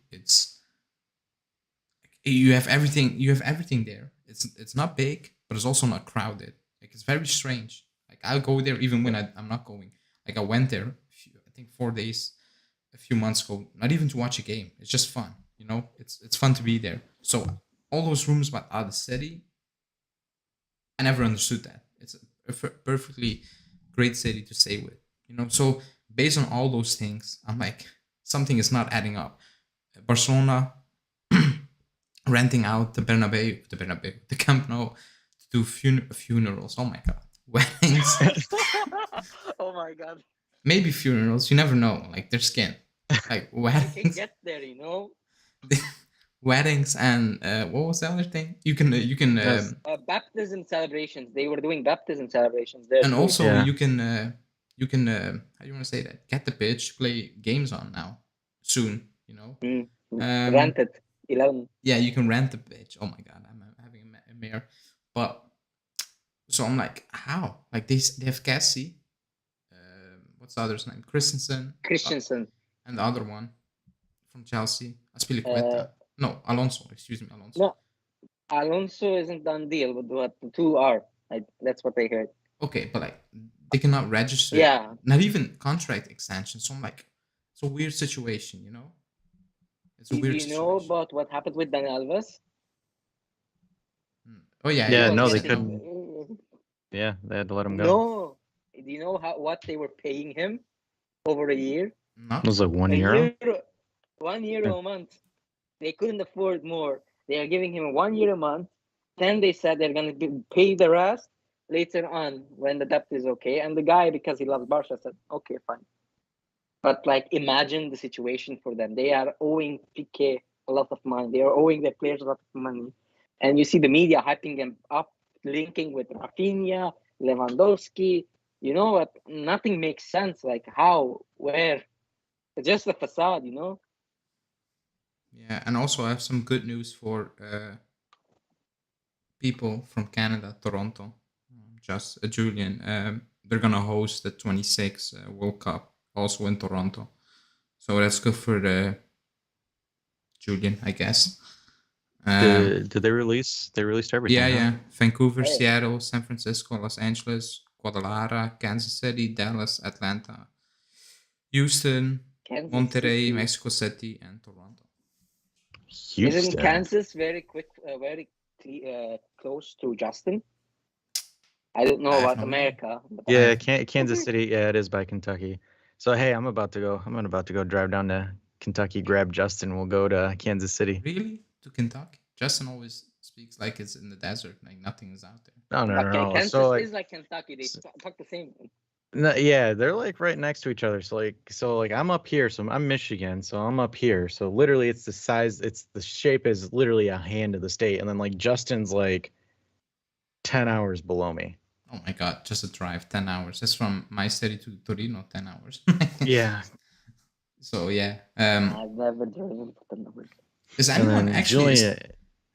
You have everything. You have everything there. It's not big, but it's also not crowded. Like it's very strange. Like I'll go there even when I'm not going. Like I went there, I think 4 days, a few months ago. Not even to watch a game. It's just fun. You know, it's fun to be there. So all those rumors about the city, I never understood that. It's a perfectly great city to stay with. You know, so based on all those things, I'm like something is not adding up. Barcelona renting out the Camp Nou to do funerals. Oh my god, weddings. Oh my god. Maybe funerals. You never know. Like their skin. Like You can weddings, get there, you know. weddings, and what was the other thing? You can Yes. Baptism celebrations. They were doing baptism celebrations there and too. also Yeah. you can how do you want to say that? Get the pitch, play games on now soon. You know. Rent it. 11. Yeah, you can rent the pitch. Oh my god, I'm having a mare. But so I'm like, how? Like they have Cassie. What's the other's name? Christensen. And the other one from Chelsea, Aspilicueta. No, Alonso. Excuse me, Alonso. No, Alonso isn't done deal, but the two are. That's what I heard. Okay, but like they cannot register. Yeah. Not even contract extension. So I'm like, it's a weird situation, you know. It's a Do weird you situation. know about what happened with Dani Alves? Oh yeah. Yeah, He no, was they getting- couldn't. Yeah, they had to let him go. No. Do you know what they were paying him over a year? No. It was like €1. €1 a month. They couldn't afford more. They are giving him €1 a month. Then they said they're going to pay the rest later on when the debt is okay. And the guy, because he loves Barca, said, okay, fine. But like, imagine the situation for them. They are owing Piqué a lot of money. They are owing their players a lot of money. And you see the media hyping them up, linking with Rafinha, Lewandowski. You know what? Nothing makes sense. Like how, where? It's just a facade, you know? Yeah, and also I have some good news for people from Canada, Toronto. Just Julian. They're gonna host the 26 World Cup also in Toronto, so that's good for Julian, I guess. Did they release? They released everything. Yeah, huh? yeah. Vancouver, Hey. Seattle, San Francisco, Los Angeles, Guadalajara, Kansas City, Dallas, Atlanta, Houston, Kansas Monterrey, City. Mexico City, and Toronto. Houston. Isn't Kansas very close to Justin? I don't know I have about no idea. America. But Yeah, Kansas City. Yeah, it is by Kentucky. So hey, I'm about to go drive down to Kentucky, grab Justin. We'll go to Kansas City. Really? To Kentucky? Justin always speaks like it's in the desert, like nothing is out there. No. Kansas So like, is like Kentucky. They talk the same. no, yeah, they're like right next to each other. So like I'm up here, so I'm Michigan, so I'm up here. So literally, it's the size, it's the shape is literally a hand of the state, and then like Justin's like 10 hours below me. Oh my god, just a drive, 10 hours. That's from my city to Torino, 10 hours. Yeah. So yeah. I've never driven for the numbers. Is And anyone then actually Julia,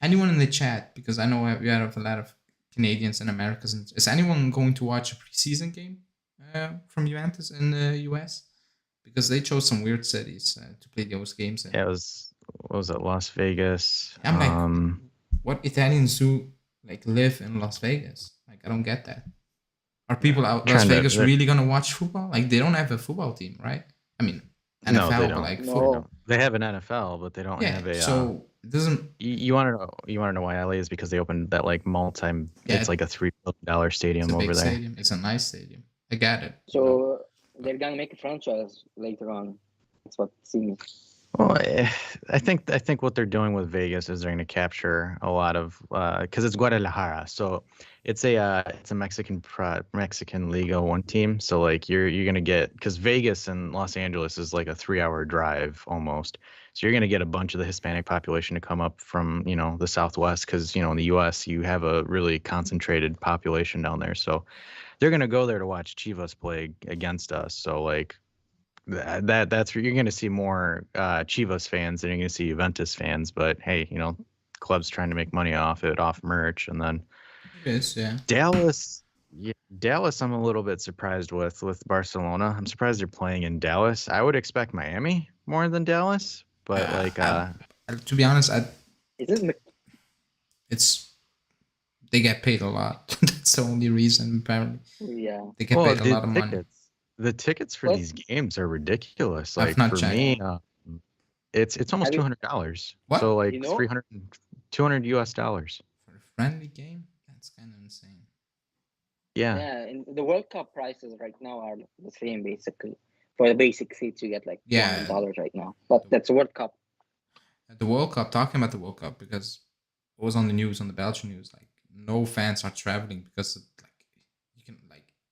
anyone in the chat, because I know we have a lot of Canadians and Americans, is anyone going to watch a preseason game from Juventus in the US? Because they chose some weird cities to play those games in. yeah, what was it, Las Vegas? I'm like, what Italians do like live in Las Vegas? Like, I don't get that. Are people out Las Vegas really gonna watch football? Like, they don't have a football team, right? I mean, No, they NFL, but don't. like They football. No. don't. They have an NFL, but they don't Yeah, have a. so it doesn't. You want to know? You want to know why LA is because they opened that like multi. Yeah, It's like a $3 billion it's stadium a big over there. stadium. It's a nice stadium. I get it. So they're gonna make a franchise later on. That's what it seems. Well, I think what they're doing with Vegas is they're going to capture a lot of because it's Guadalajara, so it's a Mexican Liga One team. So like you're going to get because Vegas and Los Angeles is like a 3-hour drive almost. So you're going to get a bunch of the Hispanic population to come up from the Southwest because in the U.S. you have a really concentrated population down there. So they're going to go there to watch Chivas play against us. So like. That's where you're going to see more Chivas fans than you're going to see Juventus fans. But hey, clubs trying to make money off merch, and then It is, yeah. Dallas. Yeah, Dallas. I'm a little bit surprised with Barcelona. I'm surprised they're playing in Dallas. I would expect Miami more than Dallas, but to be honest, Isn't they get paid a lot. That's the only reason. Apparently, yeah. they get paid a lot of money. The tickets for these games are ridiculous. Like not for checked. me, it's almost $200. What? So like $200 US. For a friendly game? That's kind of insane. Yeah. Yeah, and the World Cup prices right now are the same basically. For the basic seats, you get like $200 right now. But that's World Cup. The World Cup, talking about the World Cup, because it was on the news, on the Belgian news, like no fans are traveling because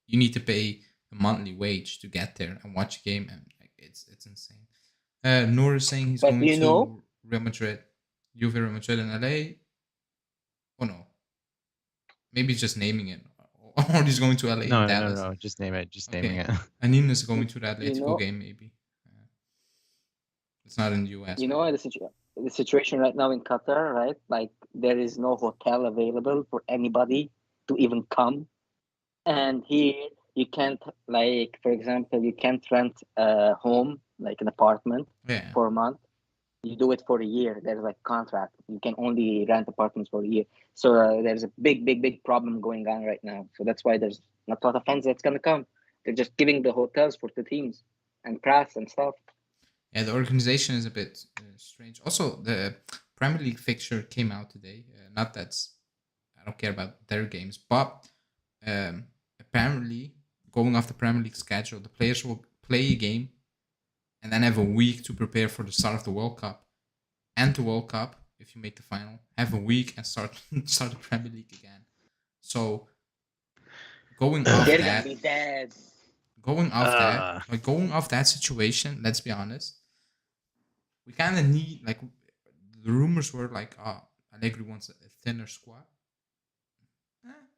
you need to pay a monthly wage to get there and watch a game, and like it's insane. Noor is saying he's going to Real Madrid, Juve, Real Madrid in LA. Oh no, maybe just naming it, or he's going to LA. No, just name it. Naming it. Anin is going to the Atletico game, maybe. It's not in the US. The situation right now in Qatar, right? Like there is no hotel available for anybody to even come, and here you can't, like, for example, you can't rent a home, like an apartment, for a month. You do it for a year. There's like contract. You can only rent apartments for a year. So there's a big problem going on right now. So that's why there's not a lot of fans that's gonna come. They're just giving the hotels for the teams and press and stuff. Yeah, the organization is a bit strange. Also, the Premier League fixture came out today. Not that I don't care about their games, but apparently, going off the Premier League schedule, the players will play a game and then have a week to prepare for the start of the World Cup. And the World Cup, if you make the final, have a week and start the Premier League again. So going off they're that, gonna be dead. Going off that situation, let's be honest, we kind of need, like, the rumors were like, Allegri wants a thinner squad.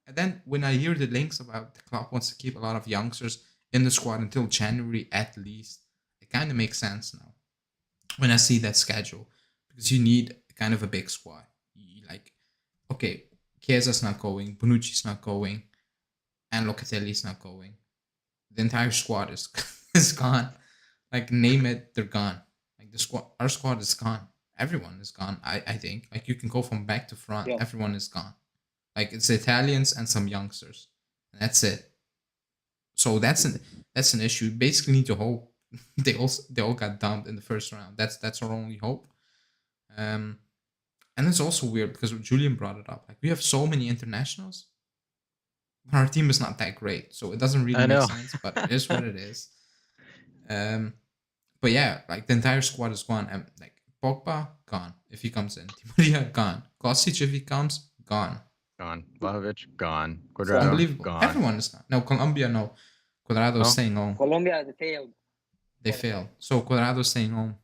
And then when I hear the links about the club wants to keep a lot of youngsters in the squad until January at least, it kind of makes sense now when I see that schedule, because you need kind of a big squad. Okay, Chiesa's not going, Bonucci's not going, and Locatelli's not going. The entire squad is gone. Like, name it, they're gone. Like our squad is gone. Everyone is gone. I think, like, you can go from back to front. Yeah. Everyone is gone. Like, it's Italians and some youngsters, and that's it. So that's an issue. You basically need to hope they all got dumped in the first round. That's our only hope. And it's also weird because Julian brought it up. Like, we have so many internationals, but our team is not that great, so it doesn't really make sense. But it is what it is. But yeah, like, the entire squad is gone. And like, Pogba gone if he comes in. Di Maria gone. Kostic if he comes, gone. Gone. Vlahovic gone. Cuadrado, unbelievable. Gone. Everyone is gone. No, Colombia, no. Cuadrado's staying home. Colombia, they failed. They failed. So Cuadrado's staying home,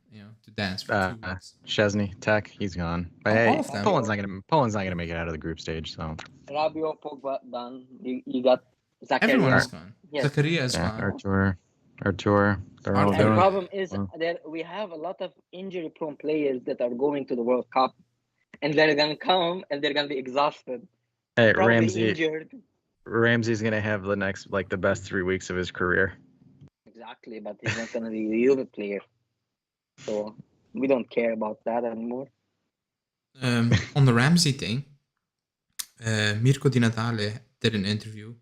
to dance for 2 weeks. Chesney, Tech, he's gone. But hey, Poland's not gonna make it out of the group stage. So Rabiot, Pogba done. You got Zakaria. Everyone's gone. Yes. Zakaria is gone. Artur. The problem is that we have a lot of injury-prone players that are going to the World Cup, and they're gonna come and they're gonna be exhausted. Hey, Ramsey's gonna have the best 3 weeks of his career. Exactly, but he's not gonna be a Juve player, so we don't care about that anymore. On the Ramsey thing, Mirko Di Natale did an interview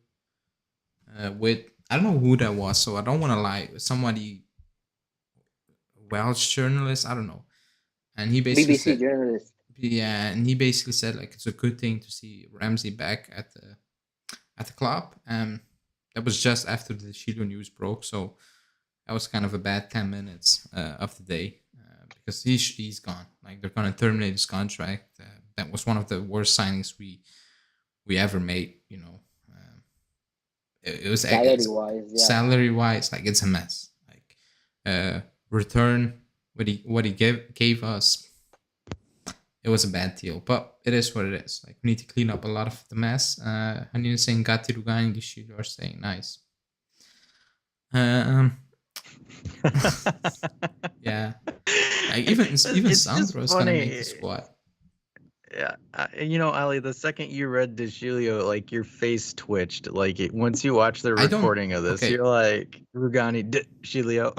with, I don't know who that was, so I don't want to lie. Somebody Welsh journalist, I don't know, and he basically BBC said, journalist. yeah, and he basically said like it's a good thing to see Ramsey back at the club. That was just after the Sciglio news broke, so that was kind of a bad 10 minutes of the day because he's gone. Like they're gonna terminate his contract. That was one of the worst signings we ever made. You know, it was Salary wise, like it's a mess. Like return what he gave us. It was a bad deal, but it is what it is. Like we need to clean up a lot of the mess. Hanina saying Gatti Rugani Gishido are saying nice. Yeah. Like even Sandro is gonna make the squad. Yeah, Ali, the second you read De Sciglio, like your face twitched. Like once you watch the recording of this, you're like Rugani De Sciglio.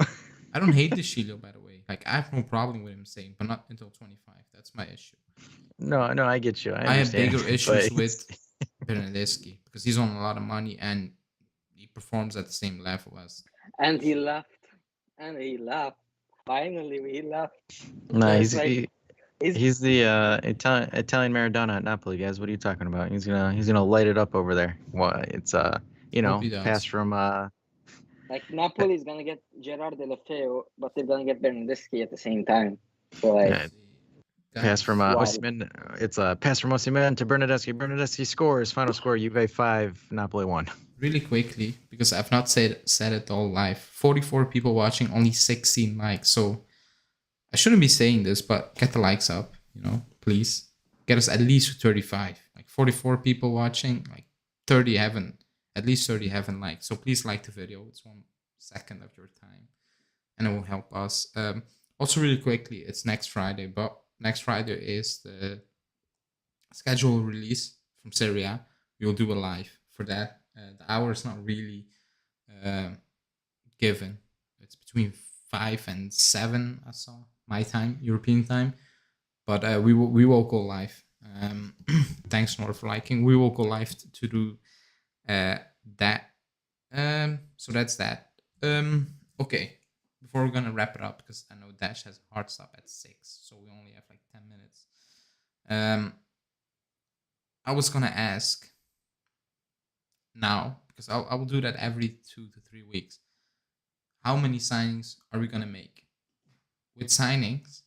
I don't hate De Sciglio, by the way. Like I have no problem with him saying, but not until 25. That's my issue. No, I get you. I have bigger issues with Bernardeschi because he's on a lot of money and he performs at the same level as. And he left. Finally, he left. No, he's the Italian Maradona at Napoli, guys. What are you talking about? He's gonna light it up over there. Well, it's pass from like Napoli is gonna get Gerard Deulofeu, but they're gonna get Bernardeschi at the same time. So like pass from Osimhen. It's a pass from Osimhen to Bernardeschi. Bernardeschi scores. Final score: Juve 5, Napoli 1. Really quickly, because I've not said it all live. 44 people watching, only 16 likes. So I shouldn't be saying this, but get the likes up, please. Get us at least to 35. Like 44 people watching, like 30 at least 30 haven't liked. So please like the video. It's 1 second of your time and it will help us. Also really quickly, it's next Friday, but next Friday is the schedule release from Serie A. We will do a live for that. The hour is not really given. It's between 5 and 7, I saw, my time, European time. But we will go live. Thanks, Nora, for liking. We will go live to do that. So that's that. Okay, before we're gonna wrap it up, because I know Dash has a hard stop at 6, so we only have like 10 minutes. I was gonna ask now, because I will do that every 2 to 3 weeks. How many signings are we gonna make? With signings,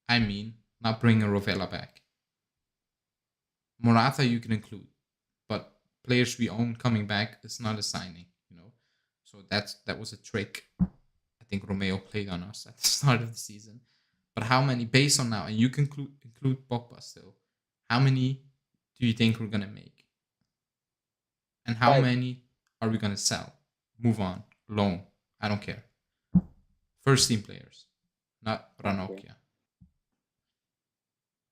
I mean not bringing Rovella back. Morata you can include, but players we own coming back is not a signing, So that was a trick I think Romeo played on us at the start of the season. But how many, based on now, and you can include Pogba still, how many do you think we're gonna make? And how many are we gonna sell? Move on, loan. I don't care. First team players, not Ranocchia.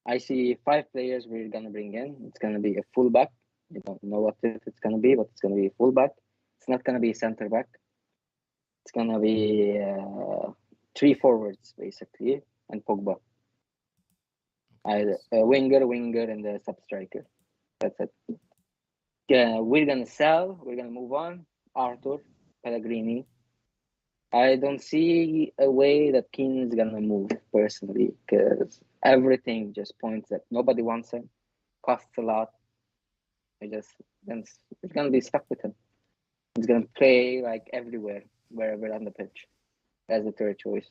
I see 5 players we're gonna bring in. It's gonna be a fullback. We don't know what it's gonna be, but it's gonna be a fullback. It's not gonna be a center back. It's gonna be 3 forwards basically, and Pogba. Either a winger, and a sub striker. That's it. Yeah, we're gonna sell. We're gonna move on. Arthur, Pellegrini. I don't see a way that Keane is gonna move personally, because everything just points that nobody wants him, costs a lot. It's gonna be stuck with him. He's gonna play like everywhere, wherever on the pitch, as the third choice.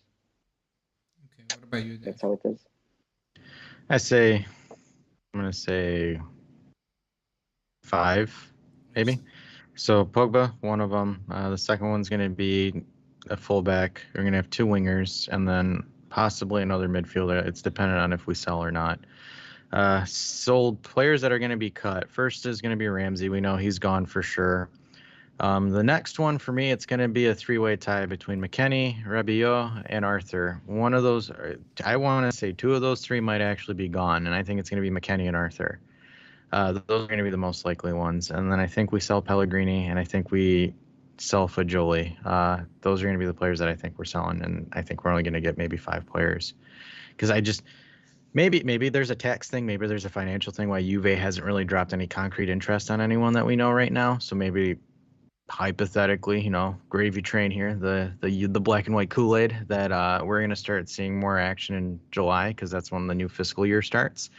Okay, what about you, Dave? That's how it is. I'm gonna say 5, maybe. So Pogba, one of them. The second one's gonna be a fullback. We're gonna have 2 wingers, and then possibly another midfielder. It's dependent on if we sell or not. Sold players that are going to be cut. First is going to be Ramsey. We know he's gone for sure. The next one for me, it's going to be a 3-way tie between McKennie, Rabiot, and Arthur. One of those, I want to say 2 of those 3 might actually be gone, and I think it's going to be McKennie and Arthur. Those are going to be the most likely ones. And then I think we sell Pellegrini, and I think we sell Fagioli. Those are going to be the players that I think we're selling, and I think we're only going to get maybe 5 players. Because I just... Maybe there's a tax thing. Maybe there's a financial thing why Juve hasn't really dropped any concrete interest on anyone that we know right now. So maybe hypothetically, gravy train here, the black and white Kool-Aid, that we're going to start seeing more action in July because that's when the new fiscal year starts.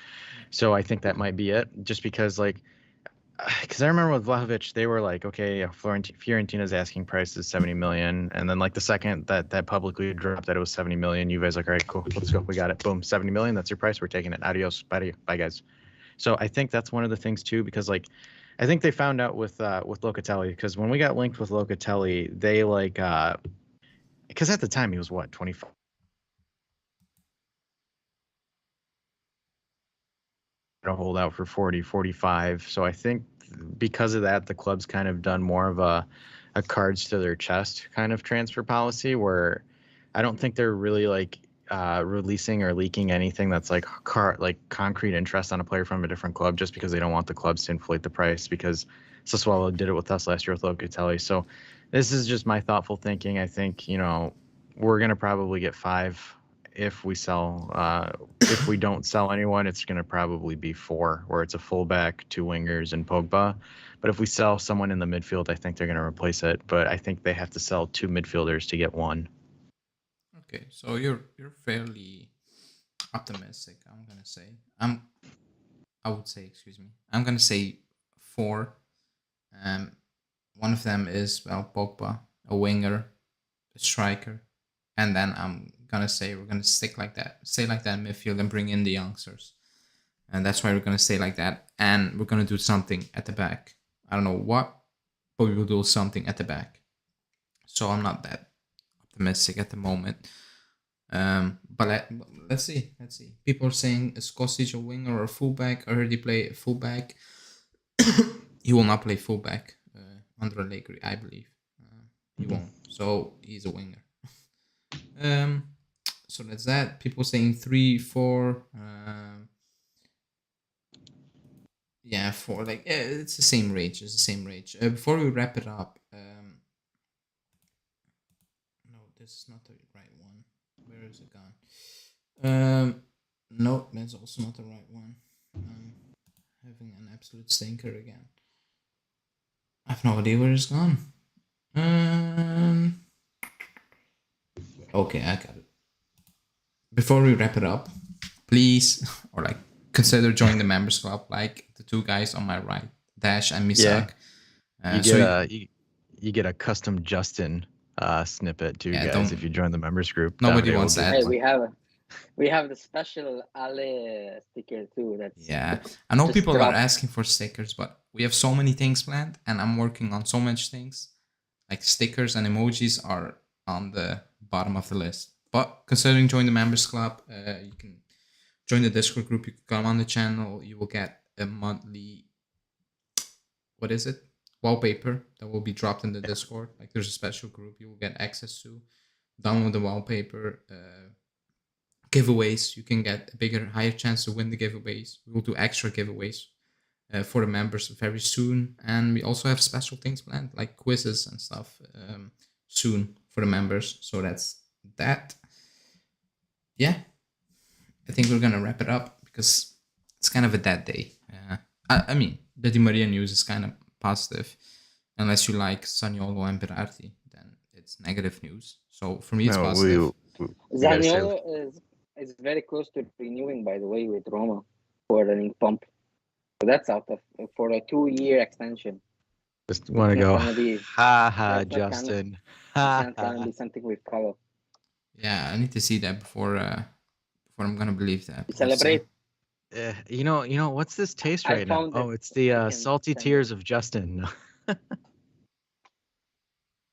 So I think that might be it, just because because I remember with Vlahovic, they were like, okay, Fiorentina's asking price is 70 million, and then the second that publicly dropped that it was 70 million, you guys like, all right, cool, let's go, we got it, boom, 70 million, that's your price, we're taking it, adios, bye guys. So I think that's one of the things too, because I think they found out with Locatelli, because when we got linked with Locatelli, they because at the time he was what, 25. To hold out for 40, 45. So I think because of that, the club's kind of done more of a cards to their chest kind of transfer policy, where I don't think they're really releasing or leaking anything that's concrete interest on a player from a different club, just because they don't want the clubs to inflate the price, because Sassuolo did it with us last year with Locatelli. So this is just my thoughtful thinking. I think, we're going to probably get 5 if we sell. If we don't sell anyone, it's going to probably be 4, where it's a fullback, 2 wingers, and Pogba. But if we sell someone in the midfield, I think they're going to replace it. But I think they have to sell 2 midfielders to get 1. Okay, so you're fairly optimistic. I'm gonna say I'm gonna say 4. One of them is Pogba, a winger, a striker, and then I'm gonna say we're gonna stay like that in midfield and bring in the youngsters, and that's why we're gonna stay like that, and we're gonna do something at the back. I don't know what, but we will do something at the back. So I'm not that optimistic at the moment. But let's see. People are saying, is Kostic a winger or a fullback? I heard he play fullback. He will not play fullback under Allegri, I believe. He won't. So he's a winger. So that's that. People saying 3, 4. Yeah, 4. It's the same range. Before we wrap it up, no, this is not the right one. Where is it gone? No, that's also not the right one. I'm having an absolute stinker again. I have no idea where it's gone. Okay, I got it. Before we wrap it up, please, or consider joining the members club, like the 2 guys on my right, Dash and Misak. Yeah. You get a custom Justin snippet too, guys, if you join the members group. Nobody wants that. Hey, we have the special Ale sticker too. I know people are asking for stickers, but we have so many things planned, and I'm working on so much things. Like stickers and emojis are on the bottom of the list. But considering joining the members club, you can join the Discord group. You can come on the channel. You will get a monthly, wallpaper that will be dropped in the Discord. There's a special group you will get access to. Download the wallpaper. Giveaways. You can get a higher chance to win the giveaways. We will do extra giveaways for the members very soon. And we also have special things planned, like quizzes and stuff soon for the members. So that's that. Yeah, I think we're gonna wrap it up because it's kind of a dead day. I mean, the Di Maria news is kind of positive, unless you like Zaniolo and Berardi, then it's negative news. So for me, it's positive. Zaniolo is very close to renewing, by the way, with Roma for the link pump. So that's out for a 2-year extension. Just want to go, Justin. It's gonna be something with color. Yeah, I need to see that before I'm gonna believe that. Celebrate. You know what's this taste right now? Oh, it's the salty tears of Justin.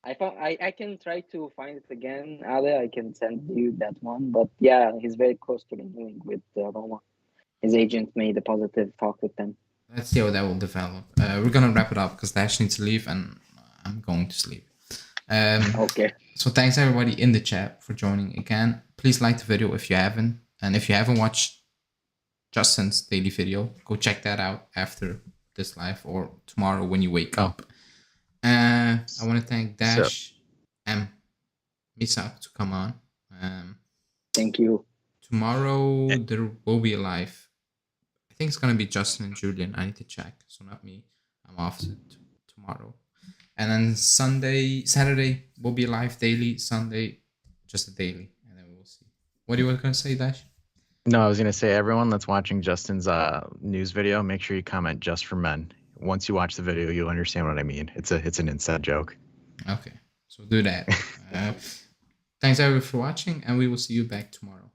I can try to find it again, Ale. I can send you that one. But yeah, he's very close to renewing with Roma. His agent made a positive talk with them. Let's see how that will develop. We're gonna wrap it up because Dash needs to leave and I'm going to sleep. Okay. So thanks everybody in the chat for joining again. Please like the video if you haven't. And if you haven't watched Justin's daily video, go check that out after this live or tomorrow when you wake up. I want to thank Dash and Misak to come on. Thank you. Tomorrow there will be a live. I think it's going to be Justin and Julian. I need to check. So not me. I'm off tomorrow. And then Saturday will be live daily. Sunday, just a daily, and then we'll see. What do you want to say, Dash? No, I was gonna say everyone that's watching Justin's news video, make sure you comment just for men. Once you watch the video, you'll understand what I mean. It's an inside joke. Okay, so do that. Thanks everyone for watching, and we will see you back tomorrow.